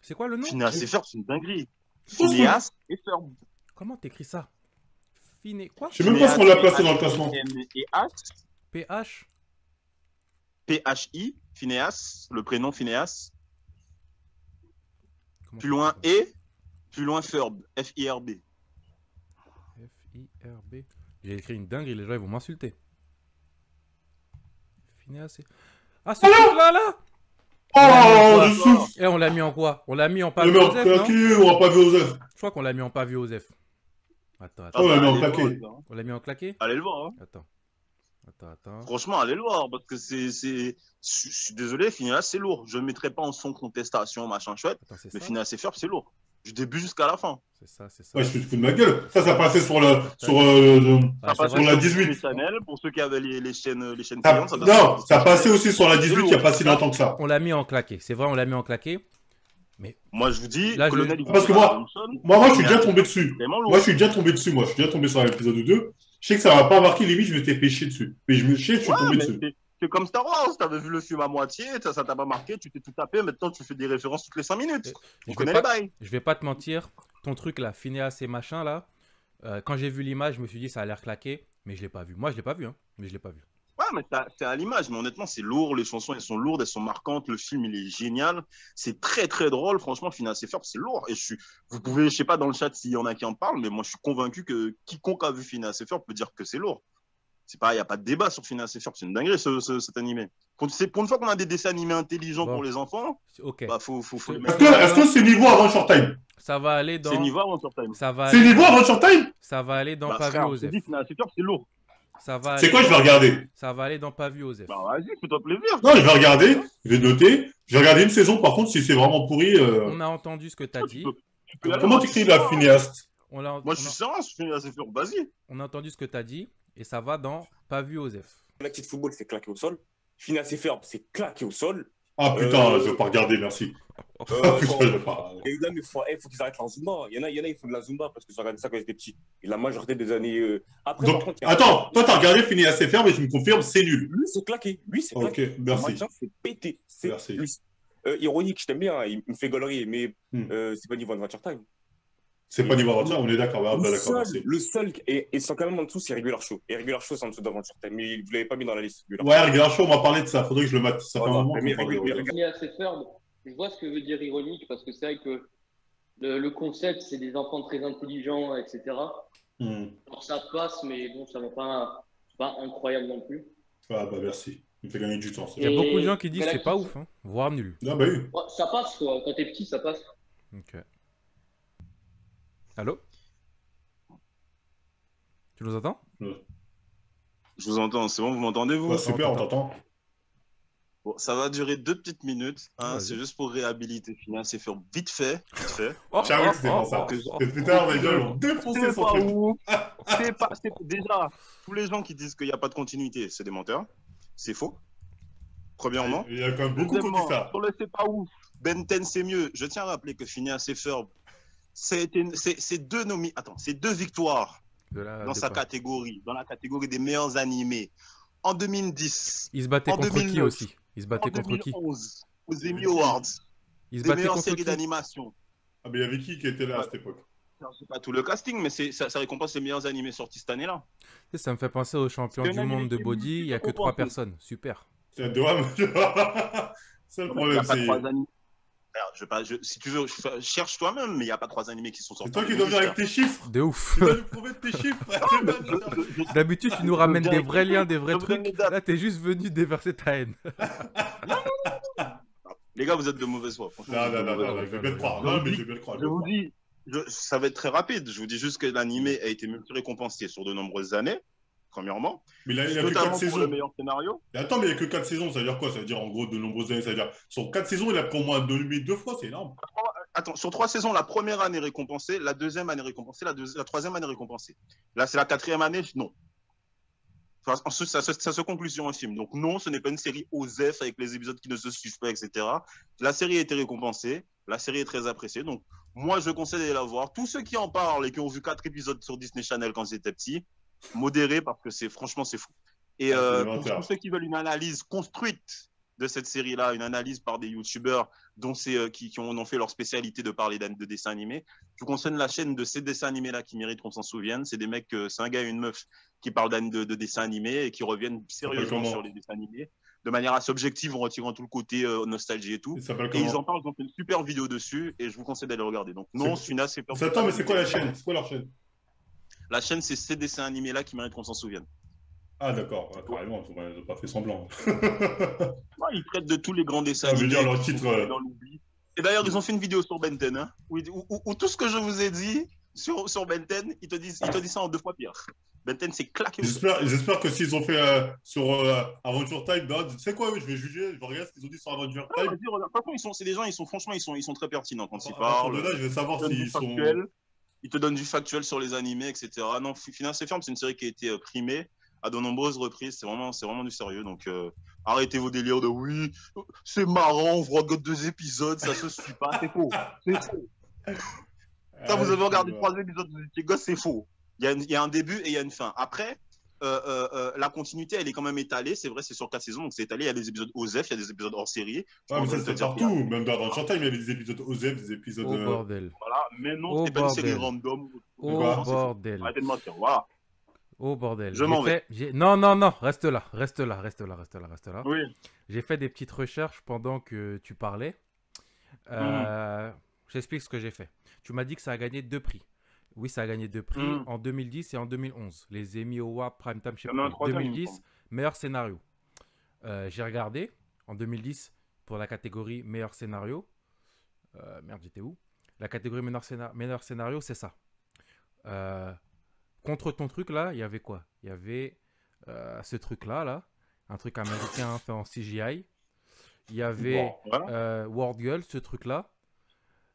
C'est quoi le nom? Phineas et Ferb, c'est une dinguerie. Phineas et Ferb. Comment t'écris ça? Finé... Quoi? Je sais même pas ce qu'on l'a placé dans le classement. P-H, PH? P-H-I, Phineas, le prénom Phineas. Comment Plus loin E, plus loin Ferb, F-I-R-B. F-I-R-B. J'ai écrit une dinguerie, les gens ils vont m'insulter. Phineas et... Ah, ce truc-là, là! Oh, dessous. Et on l'a mis en quoi? On l'a mis en Le pavé mec, Osef, non? claqué, on va pas vu Osef. Je crois qu'on l'a mis en pavé Osef. Attends, Ah, attends. on l'a mis en allez le claqué. voir, hein. On l'a mis en claqué? Allez le voir. Hein. Attends. Attends. Franchement, allez le voir, parce que je suis désolé, Phineas, c'est lourd. Je ne mettrai pas en son contestation, machin chouette, Attends, c'est mais ça? Phineas et Ferb, c'est lourd. Du début jusqu'à la fin. C'est ça. Ouais, je te fous de ma gueule. Ça passait sur la, Ah, c'est passait vrai. sur la sur 18. les Channel, pour ceux qui avaient les chaînes Ça- payantes. non, ça passait aussi sur la 18 il n'y a pas si longtemps que ça. On l'a mis en claqué. C'est vrai, on l'a mis en claqué. Mais Moi, je vous dis, Là, je Colonel le- Yves Parce que moi, Johnson, moi, je suis il déjà a- tombé dessus. vraiment lourd. Moi, je suis déjà tombé dessus. Moi, je suis déjà tombé sur l'épisode 2. Je sais que ça m'a pas marqué, limite, je m'étais fait chier dessus. Mais je suis Ouais, tombé mais dessus. c'est comme Star Wars, t'avais vu le film à moitié, ça t'a pas marqué, tu t'es tout tapé, maintenant tu fais des références toutes les 5 minutes. On je connaît vais les pas, bails. je vais pas te mentir. Ton truc là, Phineas et machin là. Quand j'ai vu l'image, je me suis dit ça a l'air claqué. Mais je l'ai pas vu. Moi, je l'ai pas vu. Hein. Mais je l'ai pas vu. Ouais, mais c'est à l'image, mais honnêtement, c'est lourd, les chansons, elles sont lourdes, elles sont marquantes, le film, il est génial, c'est très, très drôle, franchement, Phineas et Ferb, c'est lourd, et vous pouvez, je sais pas dans le chat s'il y en a qui en parlent, mais moi, je suis convaincu que quiconque a vu Phineas et Ferb peut dire que c'est lourd. C'est pas, il n'y a pas de débat sur Phineas et Ferb, c'est une dinguerie, cet animé. Pour une fois qu'on a des dessins animés intelligents Bon. pour les enfants, Ok. bah, faut les Est-ce mettre. que c'est niveau Adventure Time? Ça va aller dans. C'est niveau Adventure Time. Ça va C'est aller... niveau Adventure Time? Ça va aller dans Bah, pas vu frère, je te Osef. dis, Phineas et Ferb, c'est lourd. Ça va C'est aller... quoi, je vais regarder? Ça va aller dans pas vu Osef. Bah, vas-y, fais-toi plaisir. Non, je vais regarder, je vais noter. Je vais regarder une saison, par contre, si c'est vraiment pourri. On a entendu ce que tu as dit. Tu peux y aller, Comment moi, tu écris la Phineas? Moi, je suis serein sur Phineas et Ferb, vas-y. On a entendu ce que tu as dit. Et ça va dans pas vu Osef. L'actif football, c'est claqué au sol. Phineas et Ferb, c'est claqué au sol. Ah putain, je vais pas regarder, merci. Putain, je vais pas. Les gars, il faut qu'ils arrêtent la Zumba. Il y en a, ils font de la Zumba parce que ça regardé ça quand ils étaient petits. Et la majorité des années. Après, Donc, par contre, il y a- attends, toi t'as regardé Phineas et Ferb et tu me confirmes, c'est nul. Lui, c'est claqué. Lui, c'est claqué. Ok, merci. Machin, c'est pété. C'est Merci. lui. Ironique, je t'aime bien, hein, il me fait gaulerie, mais Hmm. c'est pas niveau Adventure Time. C'est pas niveau Adventure, on est d'accord. Ah, bah, d'accord, merci. Le seul, et sont quand même en dessous, c'est Regular Show. Et Regular Show, c'est en dessous d'Adventure Time. Mais vous l'avez pas mis dans la liste. Regular Ouais, regarde, on m'a parlé de ça, faudrait que je le mate. Ça fait un Voilà, moment mais qu'on parle de regarde- Regular Show. Phineas et Ferb, je vois ce que veut dire ironique parce que c'est vrai que le concept, c'est des enfants très intelligents, etc. Hmm. Alors ça passe, mais bon, ça va pas incroyable non plus. Ah bah merci, il me fait gagner du temps. ça. Il y a Et- beaucoup de gens qui disent mais c'est la- pas ouf. Hein. Voire nul. Ah bah oui. Ouais, ça passe, quoi. Quand t'es petit, ça passe. Ok. Allô? Tu nous entends? Je vous entends, c'est bon, vous m'entendez, vous? Ouais, super, on t'entend. Bon, ça va durer 2 petites minutes. Hein, Vas-y. c'est juste pour réhabiliter Phineas et Ferb vite fait. Vite fait. Oh, J'avoue que c'était pour ça. Putain, les gens l'ont défoncé son truc. ouf. Déjà, tous les gens qui disent qu'il n'y a pas de continuité, c'est des menteurs. C'est faux. Premièrement. Il y a quand même beaucoup qui Deuxièmement, disent ça. sur le c'est pas ouf. Ben 10 c'est mieux. Je tiens à rappeler que Phineas et Ferb, c'est deux victoires dans sa catégorie, dans la catégorie des meilleurs animés. En 2010, Il se battait En contre qui 2009. aussi? Il se en battait contre qui? 2011, aux Emmy Awards, Il se des battait meilleures contre séries qui? d'animation. Ah mais il y avait qui était là à cette époque? Je sais pas tout le casting, mais ça récompense les meilleurs animés sortis cette année-là. Tu sais, ça me fait penser aux champions C'est du un monde de animé body. Il n'y a que qui 3 compense. personnes. Super. C'est un doigt. C'est le Il y problème, a pas c'est. trois animés. Alors, si tu veux, cherche toi-même, mais il n'y a pas 3 animés qui sont sortis. C'est toi qui dois venir avec tes chiffres. De ouf. Tu dois nous prouver tes chiffres. D'habitude, tu nous ramènes des vrais liens, des vrais Je vous donne trucs. les dates. Là, t'es juste venu déverser ta haine. Les gars, vous êtes de mauvaise foi. Franchement, Non, vous êtes non, de non, mauvaise non, foi. je vais bien te croire. Non, mais je vais bien te croire. Je vous dis, ça va être très rapide. Je vous dis juste que l'animé a été multi-récompensé sur de nombreuses années, premièrement. Mais là, il y a que Notamment 4 pour le saisons. meilleur scénario. Mais attends, mais il n'y a que 4 saisons, ça veut dire quoi? Ça veut dire en gros de nombreuses années, ça veut dire sur 4 saisons, il a pris au moins 2 fois, c'est énorme. Attends, sur 3 saisons, la première année récompensée, la deuxième année récompensée, la troisième année récompensée. Là, c'est la 4e année, non. Enfin, ensuite, ça se conclut sur un film. Donc non, ce n'est pas une série OSEF avec les épisodes qui ne se suivent pas, etc. La série a été récompensée, la série est très appréciée. Donc moi, je conseille d'aller la voir. Tous ceux qui en parlent et qui ont vu 4 épisodes sur Disney Channel quand ils étaient petits, modérez parce que franchement, c'est fou. Et Ah, c'est pour menteur. tous ceux qui veulent une analyse construite de cette série-là, une analyse par des youtubeurs dont qui ont fait leur spécialité de parler de dessins animés. Je vous conseille la chaîne de ces dessins animés-là qui méritent qu'on s'en souvienne. C'est des mecs, c'est un gars et une meuf qui parlent de dessins animés et qui reviennent sérieusement sur les dessins animés de manière assez objective en retirant tout le côté nostalgie et tout. Et ils en parlent, ils ont fait une super vidéo dessus et je vous conseille d'aller regarder. Donc non, Suna, c'est pas... Attends, mais c'est quoi la chaîne? C'est quoi leur chaîne? La chaîne, c'est ces dessins animés-là qui méritent qu'on s'en souvienne. Ah d'accord, carrément, ils n'ont pas fait semblant. Ouais, ils traitent de tous les grands dessins animés. Je veux dire, leur titre... Dans l'oubli. Et d'ailleurs, ils ont fait une vidéo sur Ben 10, hein, où tout ce que je vous ai dit sur Ben 10, ils te disent ça en 2 fois pire. Ben 10, c'est claqué. J'espère que s'ils ont fait sur Adventure Time, tu sais quoi, je vais juger, je regarde ce qu'ils ont dit sur Adventure Time. Par contre, c'est des gens, franchement, ils sont très pertinents quand ils parlent. De là, je vais savoir s'ils sont... Ils te donnent du factuel sur les animés, etc. Non, Phineas et Ferb, c'est une série qui a été primée à de nombreuses reprises. C'est vraiment du sérieux. Donc, arrêtez vos délires de oui, c'est marrant, on voit que 2 épisodes, ça se suit pas. C'est faux. C'est faux. Quand vous avez regardé 3 épisodes de étiez gosse, c'est faux. Il y a un début et il y a une fin. Après, la continuité, elle est quand même étalée. C'est vrai, c'est sur 4 saisons, donc c'est étalé. Il y a des épisodes OZEF, il y a des épisodes hors série. Ouais, mais ça, c'est partout. Même dans Adventure Time, il y avait des épisodes OZEF, des épisodes... Oh bordel. Voilà, mais non, c'est pas une série random. Oh bordel. Arrêtez de mentir, voilà. Oh bordel. Je m'en vais. Non, reste là. Oui. J'ai fait des petites recherches pendant que tu parlais. J'explique ce que j'ai fait. Tu m'as dit que ça a gagné 2 prix. Oui, ça a gagné 2 prix en 2010 et en 2011. Les Emmy Awards Primetime, je sais pas. 2010, meilleur scénario. J'ai regardé en 2010 pour la catégorie meilleur scénario. Merde, j'étais où? La catégorie meilleur scénario, c'est ça. Contre ton truc là, il y avait quoi? Il y avait ce truc là, un truc américain fait en CGI. Il y avait World Girl, ce truc là.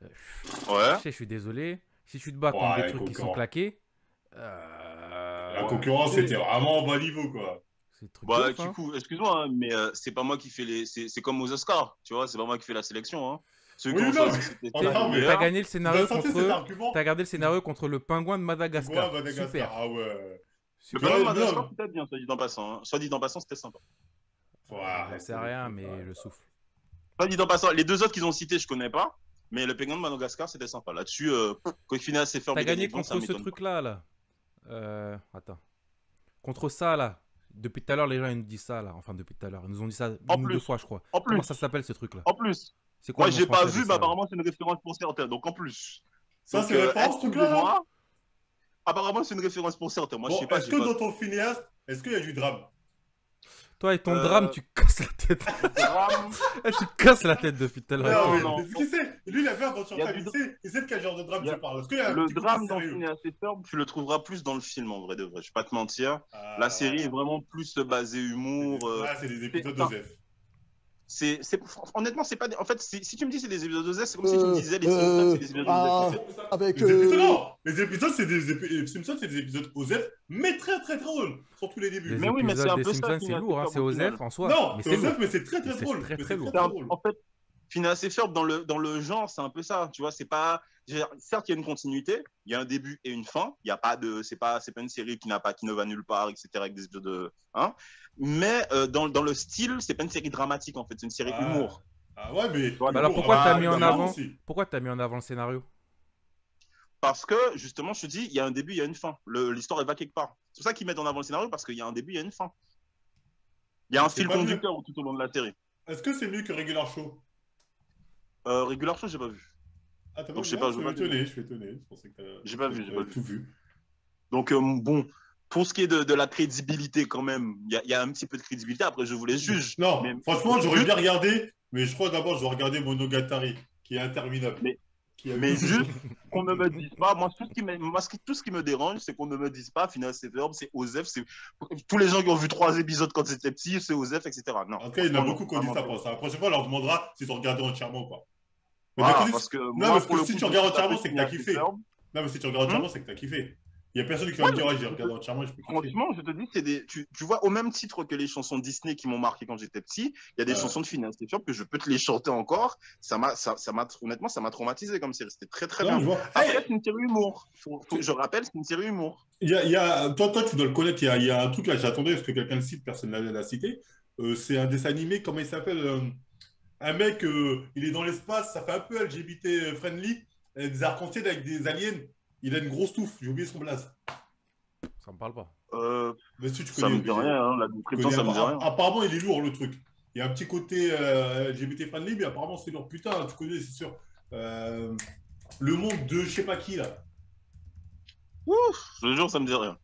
Ouais. Je suis désolé. Si tu te bats contre des trucs qui sont claqués. La concurrence c'était vraiment bas niveau quoi. Bah, du coup, excuse-moi, hein, mais c'est pas moi qui fais les. C'est comme aux Oscars, tu vois, c'est pas moi qui fais la sélection. Hein. T'as gagné le scénario contre. T'as gardé le scénario contre le pingouin de Madagascar. Super. Ah ouais. Le pingouin de Madagascar, peut-être bien, soit dit en passant. Hein. Soit dit en passant, c'était sympa. Je sais rien, mais je souffle. Soit dit en passant, les 2 autres qu'ils ont cités, je connais pas. Mais le pingouin de Madagascar, c'était sympa. Là-dessus, quand il finit assez fort. T'as gagné contre ce truc-là, Attends. Contre ça, là. Depuis tout à l'heure, les gens ils nous disent ça, là. Enfin, depuis tout à l'heure. Ils nous ont dit ça 1 ou 2 fois, je crois. Comment ça s'appelle, ce truc-là? En plus. Moi, j'ai pas vu, mais apparemment, c'est une référence pour certains. Donc, en plus. Ça, c'est une référence, ce truc-là? Apparemment, c'est une référence pour certains. Moi, je sais pas. Est-ce que dans ton Phineas, est-ce qu'il y a du drame? Toi et ton drame, tu casses la tête. Tu casses la tête depuis tout à l'heure. Non. Ce qu'il sait, lui, il a fait attention. Il sait de quel genre de drame tu parles. Le drame dans Phineas et Ferb, tu le trouveras plus dans le film, en vrai de vrai. Je vais pas te mentir. La série est vraiment plus basée humour. C'est des épisodes d'Ozef. Honnêtement, c'est pas en fait, si tu me dis c'est des épisodes d'Ozef, c'est comme si tu me disais les Simpsons, c'est des épisodes d'Ozef. Avec les épisodes, c'est des Simpsons, c'est des épisodes Ozef, mais très drôles, surtout les débuts. Mais oui, mais c'est un peu ça. C'est lourd, hein, c'est Ozef en soi. Non, c'est Ozef, mais c'est très drôle. Très lourd. En fait, Phineas et Ferb dans le genre, c'est un peu ça. Tu vois, c'est pas. Certes, il y a une continuité, il y a un début et une fin. Il y a pas de, c'est pas une série qui ne va nulle part, etc. Avec des épisodes de, hein. Mais dans le style, c'est pas une série dramatique en fait, c'est une série humour. Ah ouais, mais. Alors pourquoi t'as mis en avant le scénario? Parce que justement, je te dis, il y a un début, il y a une fin. L'histoire elle va quelque part. C'est pour ça qu'ils mettent en avant le scénario parce qu'il y a un début, il y a une fin. Il y a un fil conducteur tout au long de la série. Est-ce que c'est mieux que Regular Show? Regular Show, j'ai pas vu. Ah, t'as pas vu? Je suis étonné. Je pensais que j'ai pas vu, tout vu. Donc, bon, pour ce qui est de la crédibilité, quand même, il y a un petit peu de crédibilité. Après, je vous les juge. Non, mais franchement, j'aurais bien regardé, mais je crois d'abord, je dois regarder Monogatari, qui est interminable. Mais juste qu'on ne me dise pas, moi, tout ce qui me dérange, c'est qu'on ne me dise pas, Phineas et Ferb, c'est Ozef, c'est tous les gens qui ont vu 3 épisodes quand c'était petit, c'est Ozef, etc. Non. En tout cas, il y en a beaucoup qui ont dit ça pour ça. La prochaine fois, on leur demandera s'ils ont regardé entièrement, quoi. Parce que si tu regardes entièrement, c'est que t'as kiffé. Non, mais si tu regardes entièrement, c'est que t'as kiffé. Il y a personne qui va me dire, j'ai regardé entièrement, je peux kiffer. Franchement, je te dis, tu vois, au même titre que les chansons Disney qui m'ont marqué quand j'étais petit, il y a des chansons de Phineas et Ferb que je peux te les chanter encore. Honnêtement, ça m'a traumatisé comme série. C'était très bien. Après, c'est une série humour. Je rappelle, c'est une série humour. Toi, tu dois le connaître. Il y a un truc là, j'attendais parce que quelqu'un le cite, personne ne l'a cité. C'est un dessin animé, comment il s'appelle un mec, il est dans l'espace, ça fait un peu LGBT friendly, des arcs-en-ciel avec des aliens. Il a une grosse touffe, j'ai oublié son blaze. Ça me parle pas. Mais si tu Ça connais, me dit rien, hein, la description, ça me dit rien. Apparemment, il est lourd le truc. Il y a un petit côté LGBT friendly, mais apparemment, c'est lourd. Putain, tu connais, c'est sûr. Le monde de je sais pas qui, là. Ouf, je te jure, ça me dit rien.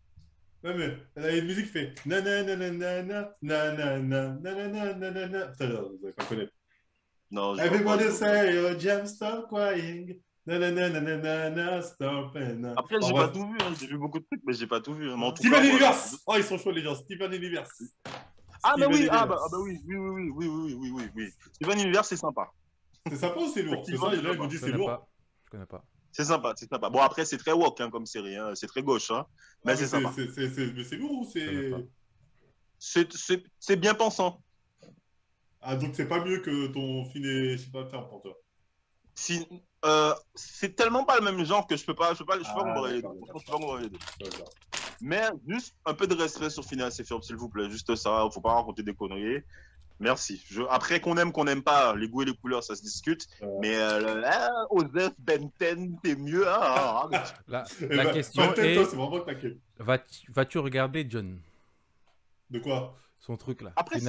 Ouais, mais il y a une musique qui fait nanana, nanana, nanana, nanana. Putain, vous allez pas connaître. Non, je Everybody say, oh, Jam, stop crying. Nanana, nanana, stop. Après, j'ai pas tout vu, hein. J'ai vu beaucoup de trucs, mais j'ai pas tout vu. Hein. Steven Universe. Oh, ils sont chauds, les gens. Steven Universe. Ah, mais oui, oui. Steven Universe, c'est sympa. C'est sympa ou c'est lourd? C'est ça, là, ils me disent c'est lourd. Je connais pas. C'est sympa, c'est sympa. Bon, après, c'est très woke hein, comme série, hein. C'est très gauche, hein. Mais c'est sympa. Mais c'est lourd ou c'est. C'est bien pensant. Ah, donc c'est pas mieux que ton filet, je sais pas, faire pour toi. Si, c'est tellement pas le même genre que je peux pas comparer les deux. Mais juste un peu de respect sur Phineas et Ferb, s'il vous plaît. Juste ça, faut pas raconter des conneries. Merci. Après, qu'on n'aime pas, les goûts et les couleurs, ça se discute. Mais Osef, Ben 10, t'es mieux. Hein, la question est, vas-tu regarder John? De quoi? Son truc là. Après,